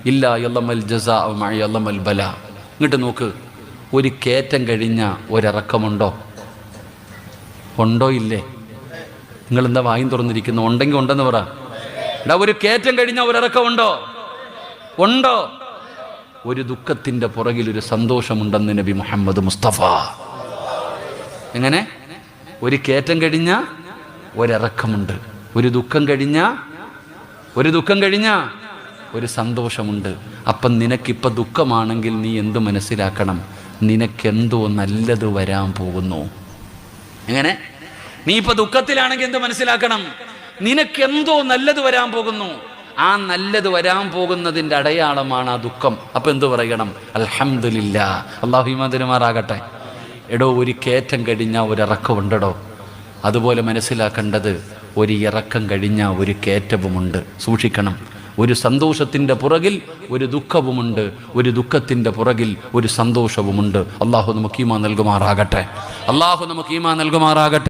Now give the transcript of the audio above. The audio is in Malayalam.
ഇല്ലാ യല്ലമൽ ജസാഉ മഅ യല്ലമൽ ബലാ. ഇങ്ങോട്ട് നോക്ക്, ഒരു കയറ്റം കഴിഞ്ഞ ഒരിറക്കമുണ്ടോ? ഉണ്ടോ ഇല്ലേ? നിങ്ങളെന്താ വായും തുറന്നിരിക്കുന്നു? ഉണ്ടെങ്കിൽ ഉണ്ടെന്ന് പറ. എടാ, ഒരു കയറ്റം കഴിഞ്ഞ ഒരിറക്കമുണ്ടോ? ഉണ്ടോ? ഒരു ദുഃഖത്തിൻ്റെ പുറകിൽ ഒരു സന്തോഷമുണ്ടെന്ന് നബി മുഹമ്മദ് മുസ്തഫ. എങ്ങനെ? ഒരു കയറ്റം കഴിഞ്ഞ ഒരിറക്കമുണ്ട്, ഒരു ദുഃഖം കഴിഞ്ഞ ഒരു സന്തോഷമുണ്ട്. അപ്പം നിനക്കിപ്പോൾ ദുഃഖമാണെങ്കിൽ നീ എന്ത് മനസ്സിലാക്കണം? നിനക്കെന്തോ നല്ലത് വരാൻ പോകുന്നു. എങ്ങനെ? നീ ഇപ്പൊ ദുഃഖത്തിലാണെങ്കിൽ എന്ത് മനസ്സിലാക്കണം? നിനക്കെന്തോ നല്ലത് വരാൻ പോകുന്നു. ആ നല്ലത് വരാൻ പോകുന്നതിൻ്റെ അടയാളമാണ് ആ ദുഃഖം. അപ്പം എന്തു പറയണം? അൽഹംദുലില്ലാ. അല്ലാഹു ഈമാൻ തരുമാറാകട്ടെ. എടോ, ഒരു കയറ്റം കഴിഞ്ഞ ഒരിറക്കമുണ്ടോ? അതുപോലെ മനസ്സിലാക്കേണ്ടത്, ഒരു ഇറക്കം കഴിഞ്ഞ ഒരു കയറ്റവുമുണ്ട്. സൂക്ഷിക്കണം. ഒരു സന്തോഷത്തിൻ്റെ പുറകിൽ ഒരു ദുഃഖവുമുണ്ട്, ഒരു ദുഃഖത്തിൻ്റെ പുറകിൽ ഒരു സന്തോഷവുമുണ്ട്. അല്ലാഹു നമുക്ക് ഈമാൻ നൽകുമാറാകട്ടെ.